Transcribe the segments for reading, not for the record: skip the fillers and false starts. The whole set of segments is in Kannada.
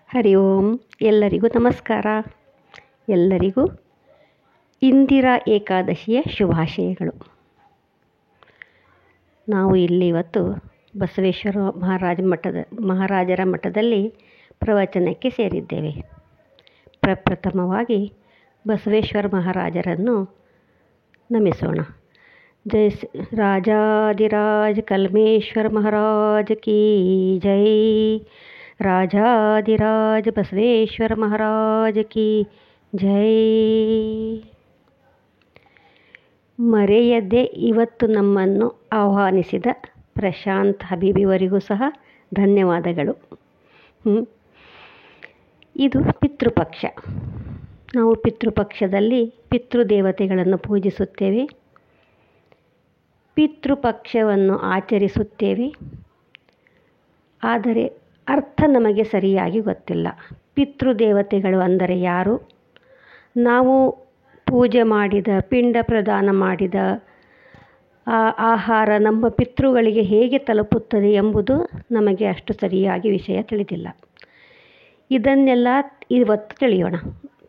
ಹರಿ ಓಂ. ಎಲ್ಲರಿಗೂ ನಮಸ್ಕಾರ. ಎಲ್ಲರಿಗೂ ಇಂದಿರಾ ಏಕಾದಶಿಯ ಶುಭಾಶಯಗಳು. ನಾವು ಇಲ್ಲಿ ಇವತ್ತು ಬಸವೇಶ್ವರ ಮಹಾರಾಜರ ಮಠದಲ್ಲಿ ಪ್ರವಚನಕ್ಕೆ ಸೇರಿದ್ದೇವೆ. ಪ್ರಪ್ರಥಮವಾಗಿ ಬಸವೇಶ್ವರ ಮಹಾರಾಜರನ್ನು ನಮಿಸೋಣ. ಜೈ ರಾಜಾದಿರಾಜ ಕಲ್ಮೇಶ್ವರ ಮಹಾರಾಜ ಕೀ ಜೈ. ರಾಜಾದಿರಾಜ ಬಸವೇಶ್ವರ ಮಹಾರಾಜ ಕೀ ಜೈ. ಮರೆಯದೆ ಇವತ್ತು ನಮ್ಮನ್ನು ಆಹ್ವಾನಿಸಿದ ಪ್ರಶಾಂತ್ ಹಬೀಬಿವರಿಗೂ ಸಹ ಧನ್ಯವಾದಗಳು. ಇದು ಪಿತೃಪಕ್ಷ. ನಾವು ಪಿತೃಪಕ್ಷದಲ್ಲಿ ಪಿತೃದೇವತೆಗಳನ್ನು ಪೂಜಿಸುತ್ತೇವೆ, ಪಿತೃಪಕ್ಷವನ್ನು ಆಚರಿಸುತ್ತೇವೆ. ಆದರೆ ಅರ್ಥ ನಮಗೆ ಸರಿಯಾಗಿ ಗೊತ್ತಿಲ್ಲ. ಪಿತೃದೇವತೆಗಳು ಅಂದರೆ ಯಾರು? ನಾವು ಪೂಜೆ ಮಾಡಿದ, ಪಿಂಡ ಪ್ರದಾನ ಮಾಡಿದ ಆಹಾರ ನಮ್ಮ ಪಿತೃಗಳಿಗೆ ಹೇಗೆ ತಲುಪುತ್ತದೆ ಎಂಬುದು ನಮಗೆ ಅಷ್ಟು ಸರಿಯಾಗಿ ವಿಷಯ ತಿಳಿದಿಲ್ಲ. ಇದನ್ನೆಲ್ಲ ಇವತ್ತು ತಿಳಿಯೋಣ.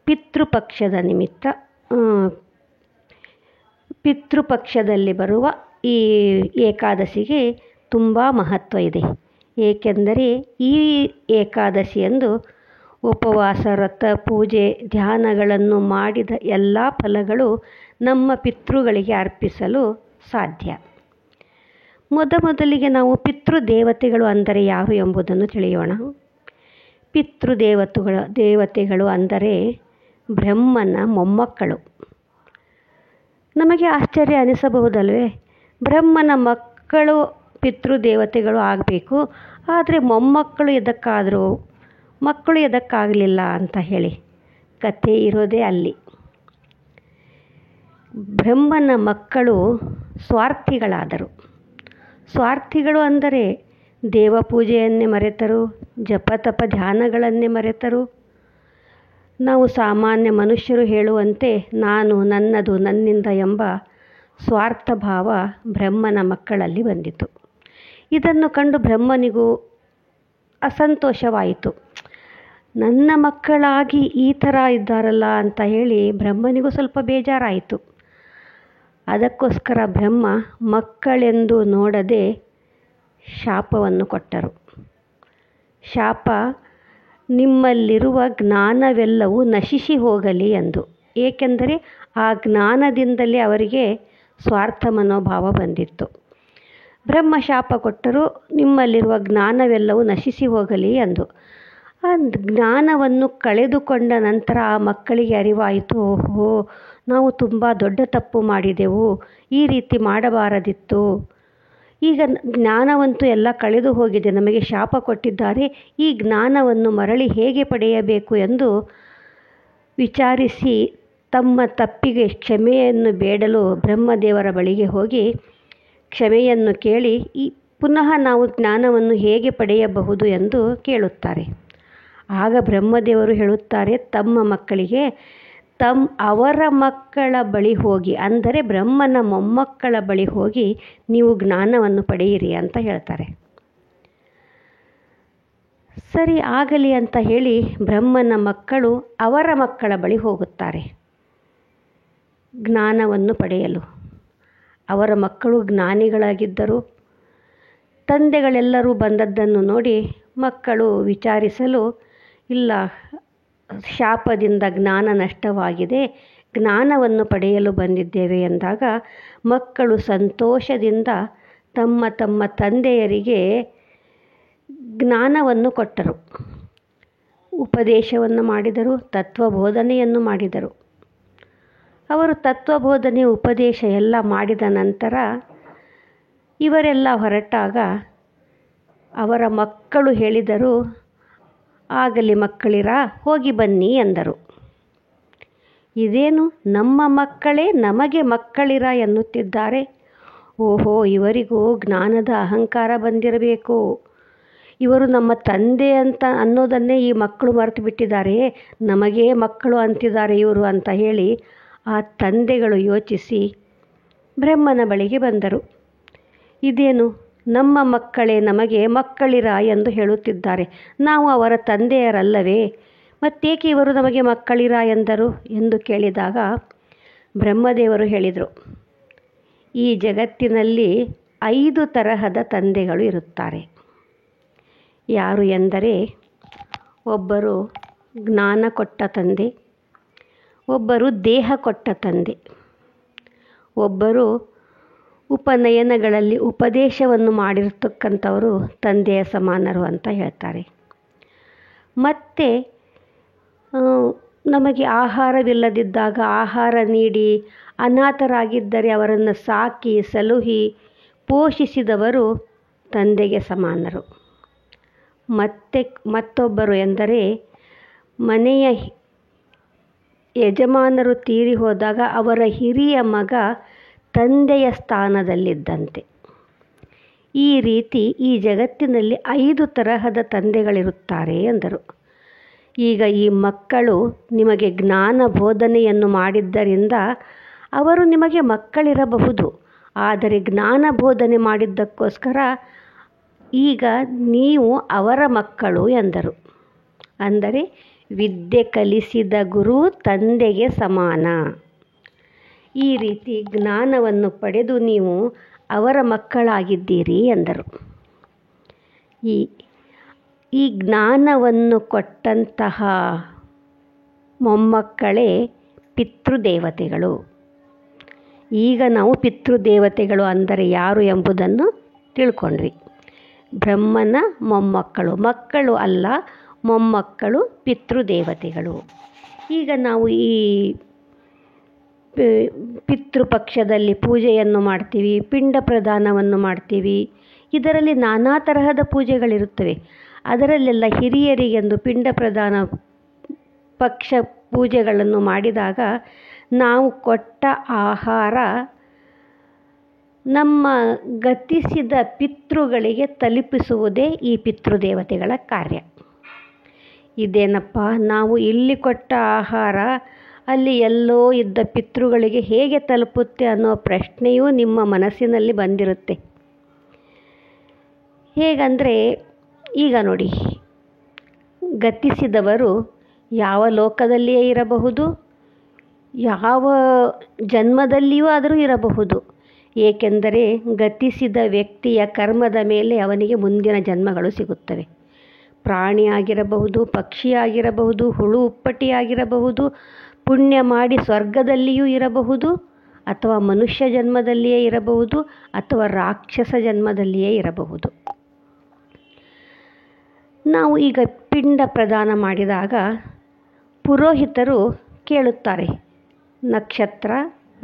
ಪಿತೃಪಕ್ಷದ ನಿಮಿತ್ತ ಪಿತೃಪಕ್ಷದಲ್ಲಿ ಬರುವ ಈ ಏಕಾದಶಿಗೆ ತುಂಬ ಮಹತ್ವ ಇದೆ. ಏಕೆಂದರೆ ಈ ಏಕಾದಶಿಯಂದು ಉಪವಾಸ, ವ್ರತ, ಪೂಜೆ, ಧ್ಯಾನಗಳನ್ನು ಮಾಡಿದ ಎಲ್ಲ ಫಲಗಳು ನಮ್ಮ ಪಿತೃಗಳಿಗೆ ಅರ್ಪಿಸಲು ಸಾಧ್ಯ. ಮೊದಲಿಗೆ ನಾವು ಪಿತೃದೇವತೆಗಳು ಅಂದರೆ ಯಾರು ಎಂಬುದನ್ನು ತಿಳಿಯೋಣ. ದೇವತೆಗಳು ಅಂದರೆ ಬ್ರಹ್ಮನ ಮೊಮ್ಮಕ್ಕಳು. ನಮಗೆ ಆಶ್ಚರ್ಯ ಅನಿಸಬಹುದಲ್ವೇ? ಬ್ರಹ್ಮನ ಮಕ್ಕಳು ಪಿತೃದೇವತೆಗಳು ಆಗಬೇಕು, ಆದರೆ ಮೊಮ್ಮಕ್ಕಳು ಎದಕ್ಕಾದರೂ, ಮಕ್ಕಳು ಎದಕ್ಕಾಗಲಿಲ್ಲ ಅಂತ ಹೇಳಿ ಕಥೆ ಇರೋದೇ ಅಲ್ಲಿ. ಬ್ರಹ್ಮನ ಮಕ್ಕಳು ಸ್ವಾರ್ಥಿಗಳಾದರು. ಸ್ವಾರ್ಥಿಗಳು ಅಂದರೆ ದೇವಪೂಜೆಯನ್ನೇ ಮರೆತರು, ಜಪತಪ ಧ್ಯಾನಗಳನ್ನೇ ಮರೆತರು. ನಾವು ಸಾಮಾನ್ಯ ಮನುಷ್ಯರು ಹೇಳುವಂತೆ ನಾನು, ನನ್ನದು, ನನ್ನಿಂದ ಎಂಬ ಸ್ವಾರ್ಥ ಭಾವ ಬ್ರಹ್ಮನ ಮಕ್ಕಳಲ್ಲಿ ಬಂದಿತು. ಇದನ್ನು ಕಂಡು ಬ್ರಹ್ಮನಿಗೂ ಅಸಂತೋಷವಾಯಿತು. ನನ್ನ ಮಕ್ಕಳಾಗಿ ಈ ಥರ ಇದ್ದಾರಲ್ಲ ಅಂತ ಹೇಳಿ ಬ್ರಹ್ಮನಿಗೂ ಸ್ವಲ್ಪ ಬೇಜಾರಾಯಿತು. ಅದಕ್ಕೋಸ್ಕರ ಬ್ರಹ್ಮ ಮಕ್ಕಳೆಂದು ನೋಡದೆ ಶಾಪವನ್ನು ಕೊಟ್ಟರು. ಶಾಪ, ನಿಮ್ಮಲ್ಲಿರುವ ಜ್ಞಾನವೆಲ್ಲವೂ ನಶಿಸಿ ಹೋಗಲಿ ಎಂದು. ಏಕೆಂದರೆ ಆ ಜ್ಞಾನದಿಂದಲೇ ಅವರಿಗೆ ಸ್ವಾರ್ಥ ಮನೋಭಾವ ಬಂದಿತ್ತು. ಬ್ರಹ್ಮ ಶಾಪ ಕೊಟ್ಟರು, ನಿಮ್ಮಲ್ಲಿರುವ ಜ್ಞಾನವೆಲ್ಲವೂ ನಶಿಸಿ ಹೋಗಲಿ ಎಂದು. ಆ ಜ್ಞಾನವನ್ನು ಕಳೆದುಕೊಂಡ ನಂತರ ಆ ಮಕ್ಕಳಿಗೆ ಅರಿವಾಯಿತು, ಓಹೋ, ನಾವು ತುಂಬ ದೊಡ್ಡ ತಪ್ಪು ಮಾಡಿದೆವು, ಈ ರೀತಿ ಮಾಡಬಾರದಿತ್ತು. ಈಗ ಜ್ಞಾನವಂತೂ ಎಲ್ಲ ಕಳೆದು ಹೋಗಿದೆ, ನಮಗೆ ಶಾಪ ಕೊಟ್ಟಿದ್ದಾರೆ, ಈ ಜ್ಞಾನವನ್ನು ಮರಳಿ ಹೇಗೆ ಪಡೆಯಬೇಕು ಎಂದು ವಿಚಾರಿಸಿ ತಮ್ಮ ತಪ್ಪಿಗೆ ಕ್ಷಮೆಯನ್ನು ಬೇಡಲು ಬ್ರಹ್ಮದೇವರ ಬಳಿಗೆ ಹೋಗಿ ಕ್ಷಮೆಯನ್ನು ಕೇಳಿ ಪುನಃ ನಾವು ಜ್ಞಾನವನ್ನು ಹೇಗೆ ಪಡೆಯಬಹುದು ಎಂದು ಕೇಳುತ್ತಾರೆ. ಆಗ ಬ್ರಹ್ಮದೇವರು ಹೇಳುತ್ತಾರೆ ತಮ್ಮ ಮಕ್ಕಳಿಗೆ, ಅವರ ಮಕ್ಕಳ ಬಳಿ ಹೋಗಿ, ಅಂದರೆ ಬ್ರಹ್ಮನ ಮೊಮ್ಮಕ್ಕಳ ಬಳಿ ಹೋಗಿ ನೀವು ಜ್ಞಾನವನ್ನು ಪಡೆಯಿರಿ ಅಂತ ಹೇಳ್ತಾರೆ. ಸರಿ, ಆಗಲಿ ಅಂತ ಹೇಳಿ ಬ್ರಹ್ಮನ ಮಕ್ಕಳು ಅವರ ಮಕ್ಕಳ ಬಳಿ ಹೋಗುತ್ತಾರೆ ಜ್ಞಾನವನ್ನು ಪಡೆಯಲು. ಅವರ ಮಕ್ಕಳು ಜ್ಞಾನಿಗಳಾಗಿದ್ದರು. ತಂದೆಗಳೆಲ್ಲರೂ ಬಂದದ್ದನ್ನು ನೋಡಿ ಮಕ್ಕಳು ವಿಚಾರಿಸಲು, ಇಲ್ಲ, ಶಾಪದಿಂದ ಜ್ಞಾನ ನಷ್ಟವಾಗಿದೆ, ಜ್ಞಾನವನ್ನು ಪಡೆಯಲು ಬಂದಿದ್ದೇವೆ ಎಂದಾಗ ಮಕ್ಕಳು ಸಂತೋಷದಿಂದ ತಮ್ಮ ತಂದೆಯರಿಗೆ ಜ್ಞಾನವನ್ನು ಕೊಟ್ಟರು, ಉಪದೇಶವನ್ನು ಮಾಡಿದರು, ತತ್ವಬೋಧನೆಯನ್ನು ಮಾಡಿದರು. ಅವರು ತತ್ವಬೋಧನೆ, ಉಪದೇಶ ಎಲ್ಲ ಮಾಡಿದ ನಂತರ ಇವರೆಲ್ಲ ಹೊರಟಾಗ ಅವರ ಮಕ್ಕಳು ಹೇಳಿದರು, ಆಗಲಿ ಮಕ್ಕಳಿರ, ಹೋಗಿ ಬನ್ನಿ ಎಂದರು. ಇದೇನು, ನಮ್ಮ ಮಕ್ಕಳೇ ನಮಗೆ ಮಕ್ಕಳಿರ ಎನ್ನುತ್ತಿದ್ದಾರೆ. ಓಹೋ, ಇವರಿಗೂ ಜ್ಞಾನದ ಅಹಂಕಾರ ಬಂದಿರಬೇಕು. ಇವರು ನಮ್ಮ ತಂದೆ ಅಂತ ಅನ್ನೋದನ್ನೇ ಈ ಮಕ್ಕಳು ಮರೆತು ಬಿಟ್ಟಿದ್ದಾರೆ, ನಮಗೇ ಮಕ್ಕಳು ಅಂತಿದ್ದಾರೆ ಇವರು ಅಂತ ಹೇಳಿ ಆ ತಂದೆಗಳು ಯೋಚಿಸಿ ಬ್ರಹ್ಮನ ಬಳಿಗೆ ಬಂದರು. ಇದೇನು, ನಮ್ಮ ಮಕ್ಕಳೇ ನಮಗೆ ಮಕ್ಕಳಿರ ಎಂದು ಹೇಳುತ್ತಿದ್ದಾರೆ. ನಾವು ಅವರ ತಂದೆಯರಲ್ಲವೇ? ಮತ್ತೇಕೆ ಇವರು ನಮಗೆ ಮಕ್ಕಳಿರ ಎಂದರು ಎಂದು ಕೇಳಿದಾಗ ಬ್ರಹ್ಮದೇವರು ಹೇಳಿದರು, ಈ ಜಗತ್ತಿನಲ್ಲಿ 5 ತರಹದ ತಂದೆಗಳು ಇರುತ್ತಾರೆ. ಯಾರು ಎಂದರೆ, ಒಬ್ಬರು ಜ್ಞಾನ ಕೊಟ್ಟ ತಂದೆ, ಒಬ್ಬರು ದೇಹ ಕೊಟ್ಟ ತಂದೆ, ಒಬ್ಬರು ಉಪನಯನಗಳಲ್ಲಿ ಉಪದೇಶವನ್ನು ಮಾಡಿರ್ತಕ್ಕಂಥವರು ತಂದೆಯ ಸಮಾನರು ಅಂತ ಹೇಳ್ತಾರೆ. ಮತ್ತು ನಮಗೆ ಆಹಾರವಿಲ್ಲದಿದ್ದಾಗ ಆಹಾರ ನೀಡಿ, ಅನಾಥರಾಗಿದ್ದರೆ ಅವರನ್ನು ಸಾಕಿ ಸಲುಹಿ ಪೋಷಿಸಿದವರು ತಂದೆಗೆ ಸಮಾನರು. ಮತ್ತೊಬ್ಬರು ಎಂದರೆ, ಮನೆಯ ಯಜಮಾನರು ತೀರಿ ಹೋದಾಗ ಅವರ ಹಿರಿಯ ಮಗ ತಂದೆಯ ಸ್ಥಾನದಲ್ಲಿದ್ದಂತೆ. ಈ ರೀತಿ ಈ ಜಗತ್ತಿನಲ್ಲಿ 5 ತರಹದ ತಂದೆಗಳಿರುತ್ತಾರೆ ಎಂದರು. ಈಗ ಈ ಮಕ್ಕಳು ನಿಮಗೆ ಜ್ಞಾನ ಬೋಧನೆಯನ್ನು ಮಾಡಿದ್ದರಿಂದ ಅವರು ನಿಮಗೆ ಮಕ್ಕಳಿರಬಹುದು. ಆದರೆ ಜ್ಞಾನ ಬೋಧನೆ ಮಾಡಿದ್ದಕ್ಕೋಸ್ಕರ ಈಗ ನೀವು ಅವರ ಮಕ್ಕಳು ಎಂದರು. ಅಂದರೆ ವಿದ್ಯೆ ಕಲಿಸಿದ ಗುರು ತಂದೆಗೆ ಸಮಾನ. ಈ ರೀತಿ ಜ್ಞಾನವನ್ನು ಪಡೆದು ನೀವು ಅವರ ಮಕ್ಕಳಾಗಿದ್ದೀರಿ ಎಂದರು. ಈ ಜ್ಞಾನವನ್ನು ಕೊಟ್ಟಂತಹ ಮೊಮ್ಮಕ್ಕಳೇ ಪಿತೃದೇವತೆಗಳು. ಈಗ ನಾವು ಪಿತೃದೇವತೆಗಳು ಅಂದರೆ ಯಾರು ಎಂಬುದನ್ನು ತಿಳ್ಕೊಂಡ್ವಿ. ಬ್ರಹ್ಮನ ಮೊಮ್ಮಕ್ಕಳು, ಮಕ್ಕಳು ಅಲ್ಲ, ಮೊಮ್ಮಕ್ಕಳು ಪಿತೃದೇವತೆಗಳು. ಈಗ ನಾವು ಈ ಪಿತೃಪಕ್ಷದಲ್ಲಿ ಪೂಜೆಯನ್ನು ಮಾಡ್ತೀವಿ, ಪಿಂಡ ಪ್ರದಾನವನ್ನು ಮಾಡ್ತೀವಿ. ಇದರಲ್ಲಿ ನಾನಾ ತರಹದ ಪೂಜೆಗಳಿರುತ್ತವೆ. ಅದರಲ್ಲೆಲ್ಲ ಹಿರಿಯರಿಗೆಂದು ಪಿಂಡ ಪ್ರದಾನ ಪಕ್ಷ ಪೂಜೆಗಳನ್ನು ಮಾಡಿದಾಗ ನಾವು ಕೊಟ್ಟ ಆಹಾರ ನಮ್ಮ ಗತಿಸಿದ ಪಿತೃಗಳಿಗೆ ತಲುಪಿಸುವುದೇ ಈ ಪಿತೃದೇವತೆಗಳ ಕಾರ್ಯ. ಇದೇನಪ್ಪ, ನಾವು ಇಲ್ಲಿ ಕೊಟ್ಟ ಆಹಾರ ಅಲ್ಲಿ ಎಲ್ಲೋ ಇದ್ದ ಪಿತೃಗಳಿಗೆ ಹೇಗೆ ತಲುಪುತ್ತೆ ಅನ್ನೋ ಪ್ರಶ್ನೆಯೂ ನಿಮ್ಮ ಮನಸ್ಸಿನಲ್ಲಿ ಬಂದಿರುತ್ತೆ. ಹೇಗಂದರೆ, ಈಗ ನೋಡಿ, ಗತಿಸಿದವರು ಯಾವ ಲೋಕದಲ್ಲಿಯೇ ಇರಬಹುದು, ಯಾವ ಜನ್ಮದಲ್ಲಿಯೂ ಆದರೂ ಇರಬಹುದು. ಏಕೆಂದರೆ ಗತಿಸಿದ ವ್ಯಕ್ತಿಯ ಕರ್ಮದ ಮೇಲೆ ಅವನಿಗೆ ಮುಂದಿನ ಜನ್ಮಗಳು ಸಿಗುತ್ತವೆ. ಪ್ರಾಣಿಯಾಗಿರಬಹುದು, ಪಕ್ಷಿಯಾಗಿರಬಹುದು, ಹುಳು ಉಪ್ಪಟ್ಟಿಯಾಗಿರಬಹುದು, ಪುಣ್ಯ ಮಾಡಿ ಸ್ವರ್ಗದಲ್ಲಿಯೂ ಇರಬಹುದು, ಅಥವಾ ಮನುಷ್ಯ ಜನ್ಮದಲ್ಲಿಯೇ ಇರಬಹುದು, ಅಥವಾ ರಾಕ್ಷಸ ಜನ್ಮದಲ್ಲಿಯೇ ಇರಬಹುದು. ನಾವು ಈಗ ಪಿಂಡ ಪ್ರದಾನ ಮಾಡಿದಾಗ ಪುರೋಹಿತರು ಕೇಳುತ್ತಾರೆ, ನಕ್ಷತ್ರ,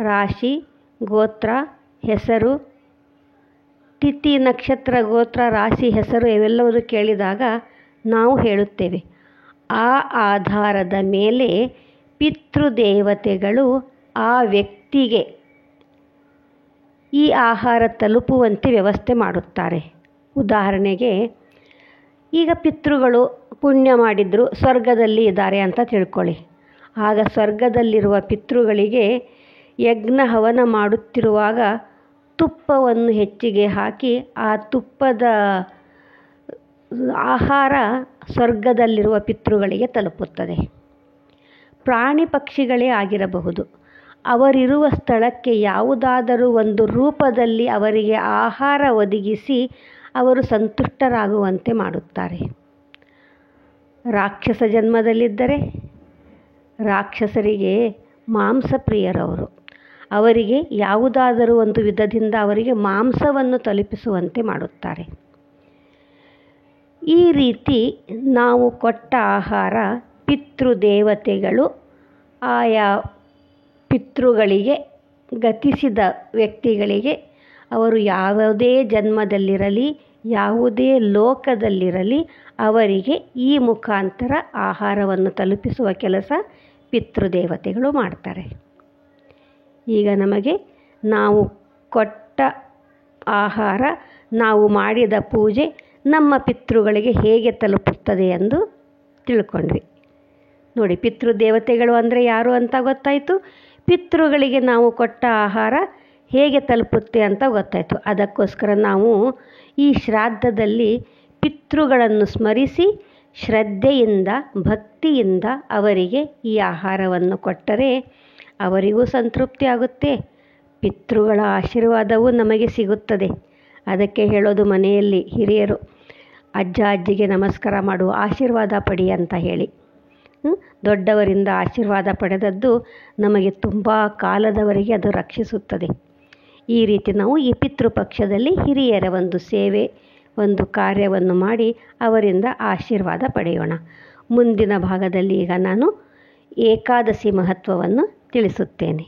ರಾಶಿ, ಗೋತ್ರ, ಹೆಸರು, ತಿಥಿ, ನಕ್ಷತ್ರ, ಗೋತ್ರ, ರಾಶಿ, ಹೆಸರು ಇವೆಲ್ಲವೂ ಕೇಳಿದಾಗ ನಾವು ಹೇಳುತ್ತೇವೆ, ಆ ಆಧಾರದ ಮೇಲೆ ಪಿತೃದೇವತೆಗಳು ಆ ವ್ಯಕ್ತಿಗೆ ಈ ಆಹಾರ ತಲುಪುವಂತೆ ವ್ಯವಸ್ಥೆ ಮಾಡುತ್ತಾರೆ. ಉದಾಹರಣೆಗೆ, ಈಗ ಪಿತೃಗಳು ಪುಣ್ಯ ಮಾಡಿದ್ರು, ಸ್ವರ್ಗದಲ್ಲಿ ಇದ್ದಾರೆ ಅಂತ ತಿಳ್ಕೊಳ್ಳಿ. ಆಗ ಸ್ವರ್ಗದಲ್ಲಿರುವ ಪಿತೃಗಳಿಗೆ ಯಜ್ಞ ಹವನ ಮಾಡುತ್ತಿರುವಾಗ ತುಪ್ಪವನ್ನು ಹೆಚ್ಚಿಗೆ ಹಾಕಿ ಆ ತುಪ್ಪದ ಆಹಾರ ಸ್ವರ್ಗದಲ್ಲಿರುವ ಪಿತೃಗಳಿಗೆ ತಲುಪುತ್ತದೆ. ಪ್ರಾಣಿ ಪಕ್ಷಿಗಳೇ ಆಗಿರಬಹುದು, ಅವರಿರುವ ಸ್ಥಳಕ್ಕೆ ಯಾವುದಾದರೂ ಒಂದು ರೂಪದಲ್ಲಿ ಅವರಿಗೆ ಆಹಾರ ಒದಗಿಸಿ ಅವರು ಸಂತುಷ್ಟರಾಗುವಂತೆ ಮಾಡುತ್ತಾರೆ. ರಾಕ್ಷಸ ಜನ್ಮದಲ್ಲಿದ್ದರೆ ರಾಕ್ಷಸರಿಗೆ ಮಾಂಸಪ್ರಿಯರವರು, ಅವರಿಗೆ ಯಾವುದಾದರೂ ಒಂದು ವಿಧದಿಂದ ಅವರಿಗೆ ಮಾಂಸವನ್ನು ತಲುಪಿಸುವಂತೆ ಮಾಡುತ್ತಾರೆ. ಈ ರೀತಿ ನಾವು ಕೊಟ್ಟ ಆಹಾರ ಪಿತೃದೇವತೆಗಳು ಆಯಾ ಪಿತೃಗಳಿಗೆ, ಗತಿಸಿದ ವ್ಯಕ್ತಿಗಳಿಗೆ, ಅವರು ಯಾವುದೇ ಜನ್ಮದಲ್ಲಿರಲಿ, ಯಾವುದೇ ಲೋಕದಲ್ಲಿರಲಿ, ಅವರಿಗೆ ಈ ಮುಖಾಂತರ ಆಹಾರವನ್ನು ತಲುಪಿಸುವ ಕೆಲಸ ಪಿತೃದೇವತೆಗಳು ಮಾಡ್ತಾರೆ. ಈಗ ನಮಗೆ ನಾವು ಕೊಟ್ಟ ಆಹಾರ, ನಾವು ಮಾಡಿದ ಪೂಜೆ ನಮ್ಮ ಪಿತೃಗಳಿಗೆ ಹೇಗೆ ತಲುಪುತ್ತದೆ ಎಂದು ತಿಳ್ಕೊಂಡ್ವಿ. ನೋಡಿ, ಪಿತೃದೇವತೆಗಳು ಅಂದರೆ ಯಾರು ಅಂತ ಗೊತ್ತಾಯಿತು. ಪಿತೃಗಳಿಗೆ ನಾವು ಕೊಟ್ಟ ಆಹಾರ ಹೇಗೆ ತಲುಪುತ್ತೆ ಅಂತ ಗೊತ್ತಾಯಿತು. ಅದಕ್ಕೋಸ್ಕರ ನಾವು ಈ ಶ್ರಾದ್ದದಲ್ಲಿ ಪಿತೃಗಳನ್ನು ಸ್ಮರಿಸಿ ಶ್ರದ್ಧೆಯಿಂದ ಭಕ್ತಿಯಿಂದ ಅವರಿಗೆ ಈ ಆಹಾರವನ್ನು ಕೊಟ್ಟರೆ ಅವರಿಗೂ ಸಂತೃಪ್ತಿ ಆಗುತ್ತೆ, ಪಿತೃಗಳ ಆಶೀರ್ವಾದವೂ ನಮಗೆ ಸಿಗುತ್ತದೆ. ಅದಕ್ಕೆ ಹೇಳೋದು ಮನೆಯಲ್ಲಿ ಹಿರಿಯರು, ಅಜ್ಜ ಅಜ್ಜಿಗೆ ನಮಸ್ಕಾರ ಮಾಡು, ಆಶೀರ್ವಾದ ಪಡಿ ಅಂತ ಹೇಳಿ. ದೊಡ್ಡವರಿಂದ ಆಶೀರ್ವಾದ ಪಡೆದದ್ದು ನಮಗೆ ತುಂಬ ಕಾಲದವರೆಗೆ ಅದು ರಕ್ಷಿಸುತ್ತದೆ. ಈ ರೀತಿ ನಾವು ಈ ಪಿತೃಪಕ್ಷದಲ್ಲಿ ಹಿರಿಯರ ಒಂದು ಸೇವೆ, ಒಂದು ಕಾರ್ಯವನ್ನು ಮಾಡಿ ಅವರಿಂದ ಆಶೀರ್ವಾದ ಪಡೆಯೋಣ. ಮುಂದಿನ ಭಾಗದಲ್ಲಿ ಈಗ ನಾನು ಏಕಾದಶಿ ಮಹತ್ವವನ್ನು ತಿಳಿಸುತ್ತೇನೆ.